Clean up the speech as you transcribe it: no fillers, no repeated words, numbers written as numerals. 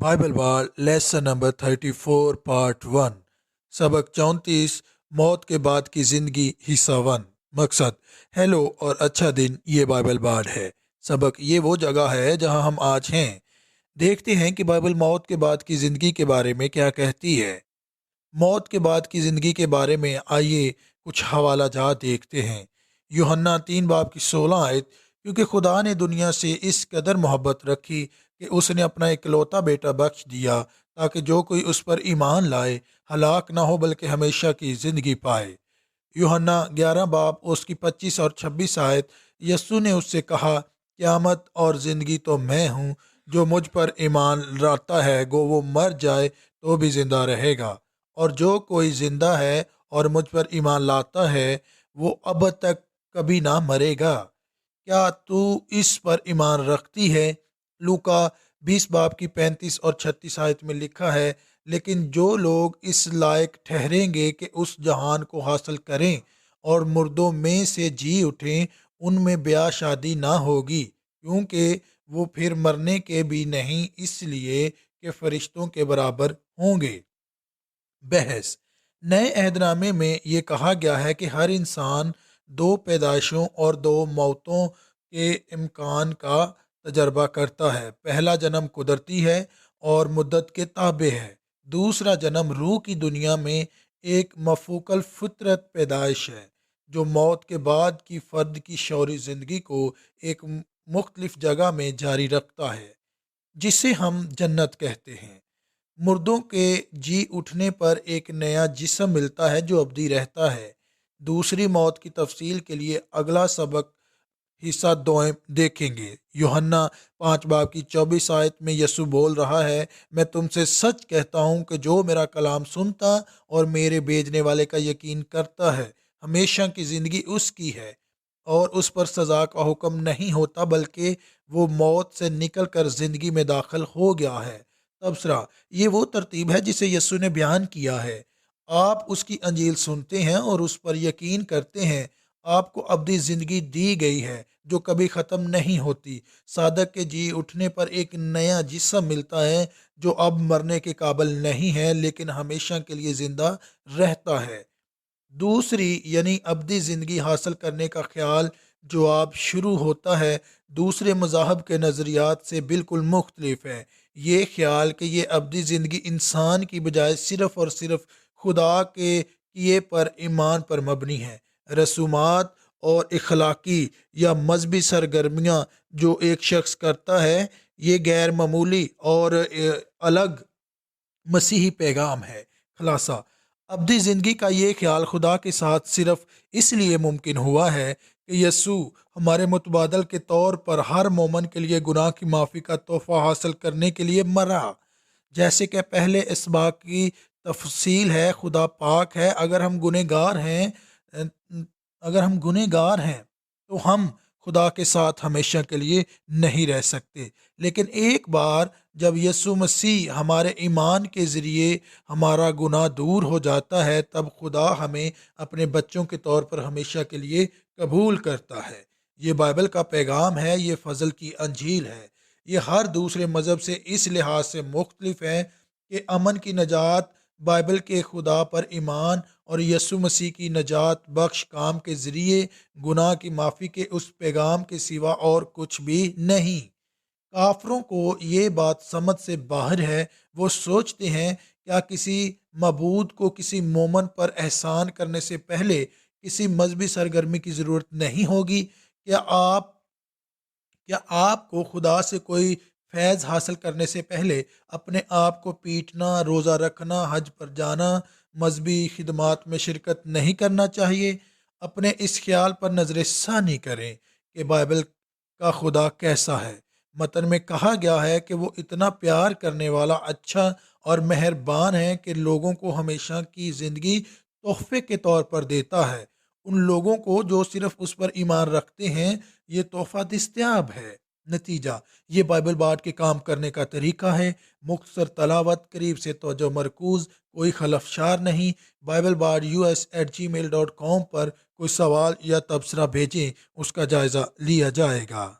Bible बार lesson number 34 part 1 सबक 34 मौत के बाद की ज़िंदगी हिस्सा 1 मकसद हेलो और अच्छा दिन। ये बाइबल बार है। सबक ये वो जगह है जहां हम आज हैं। देखते हैं कि बाइबल मौत के बाद की ज़िंदगी के बारे में क्या कहती है। मौत के बाद की ज़िंदगी के बारे में आइए कुछ हवाला जात देखते हैं। यूहन्ना 3 बाब की 16 आयत, क्योंकि खुदा ने दुनिया से इस कदर मोहब्बत रखी कि उसने अपना इकलौता बेटा बख्श दिया ताकि जो कोई उस पर ईमान लाए हलाक ना हो बल्कि हमेशा की ज़िंदगी पाए। यूहन्ना 11 बाब उसकी 25 और 26 आयत, यस्सु ने उससे कहा, क़यामत और ज़िंदगी तो मैं हूँ, जो मुझ पर ईमान लाता है गो वो मर जाए तो भी ज़िंदा रहेगा, और जो कोई ज़िंदा है और मुझ पर ईमान लाता है वो अब तक कभी ना मरेगा। क्या तू इस पर ईमान रखती है? लूका 20 बाब की 35 और 36 आयत में लिखा है, लेकिन जो लोग इस लायक ठहरेंगे कि उस जहान को हासिल करें और मुर्दों में से जी उठें, उनमें ब्याह शादी ना होगी, क्योंकि वो फिर मरने के भी नहीं, इसलिए कि फरिश्तों के बराबर होंगे। बहस नए अहदनामे में ये कहा गया है कि हर इंसान दो पैदाइशों और दो मौतों के इम्कान का तजर्बा करता है। पहला जन्म कुदरती है और मुद्दत के ताबे है। दूसरा जन्म रूह की दुनिया में एक मफूकल फितरत पैदाइश है जो मौत के बाद की फ़र्द की शौरी ज़िंदगी को एक मुख्तलिफ जगह में जारी रखता है, जिसे हम जन्नत कहते हैं। मुर्दों के जी उठने पर एक नया जिस्म मिलता है जो अबदी रहता है। दूसरी मौत की तफसील के लिए अगला सबक हिस्सा दोएं देखेंगे। यूहन्ना 5 बाब की 24 आयत में यसु बोल रहा है, मैं तुमसे सच कहता हूँ कि जो मेरा कलाम सुनता और मेरे भेजने वाले का यकीन करता है, हमेशा की ज़िंदगी उसकी है और उस पर सज़ा का हुक्म नहीं होता, बल्कि वो मौत से निकल कर ज़िंदगी में दाखिल हो गया है। तबसरा ये वो तरतीब है जिसे यस्सु ने बयान किया है। आप उसकी अंजील सुनते हैं और उस पर यकीन करते हैं। आपको अब्दी ज़िंदगी दी गई है जो कभी ख़त्म नहीं होती। सादक के जी उठने पर एक नया जिस्म मिलता है जो अब मरने के काबिल नहीं है, लेकिन हमेशा के लिए ज़िंदा रहता है। दूसरी यानी अब्दी ज़िंदगी हासिल करने का ख्याल जो आप शुरू होता है दूसरे मज़ाहब के नज़रियात से बिल्कुल मुख्तलिफ है। ये ख्याल कि ये अब्दी ज़िंदगी इंसान की बजाय सिर्फ़ और सिर्फ खुदा के किए पर ईमान पर मबनी है। रसूमात और इखलाकी या मजहबी सरगर्मियाँ जो एक शख्स करता है, ये गैर मामूली और अलग मसीही पैगाम है। खुलासा अब्दी ज़िंदगी का ये ख्याल खुदा के साथ सिर्फ इसलिए मुमकिन हुआ है कि यस्सु हमारे मुतबादल के तौर पर हर मोमन के लिए गुनाह की माफ़ी का तोहफ़ा हासिल करने के लिए मरा। जैसे कि पहले इस बात की तफसील है, खुदा पाक है। अ, अगर हम गुनहगार हैं तो हम खुदा के साथ हमेशा के लिए नहीं रह सकते। लेकिन एक बार जब यीशु मसीह हमारे ईमान के ज़रिए हमारा गुनाह दूर हो जाता है, तब खुदा हमें अपने बच्चों के तौर पर हमेशा के लिए कबूल करता है। ये बाइबल का पैगाम है, ये फ़ज़ल की अंजील है। ये हर दूसरे मज़हब से इस लिहाज से मुख्तलिफ है कि अमन की नजात बाइबल के खुदा पर ईमान और यीशु मसीह की नजात बख्श काम के ज़रिए गुनाह की माफ़ी के उस पैगाम के सिवा और कुछ भी नहीं। काफरों को ये बात समझ से बाहर है। वो सोचते हैं, क्या किसी मबूद को किसी मोमन पर एहसान करने से पहले किसी मजहबी सरगर्मी की ज़रूरत नहीं होगी? क्या आपको खुदा से कोई फैज़ हासिल करने से पहले अपने आप को पीटना, रोज़ा रखना, हज पर जाना, मजहबी खिदमात में शिरकत नहीं करना चाहिए? अपने इस ख्याल पर नज़र षानी करें कि बाइबल का खुदा कैसा है। मतन में कहा गया है कि वो इतना प्यार करने वाला, अच्छा और मेहरबान है कि लोगों को हमेशा की ज़िंदगी तोहफे के तौर पर देता है। उन लोगों को जो सिर्फ उस पर ईमान रखते हैं ये तोहफा दस्तयाब है। नतीजा ये बाइबल बाट के काम करने का तरीका है। मुख्तसर तलावत, करीब से तवज्जो मरकूज, कोई खलफशार नहीं। बाइबल बाट US@gmail.com पर कोई सवाल या तबसरा भेजें, उसका जायज़ा लिया जाएगा।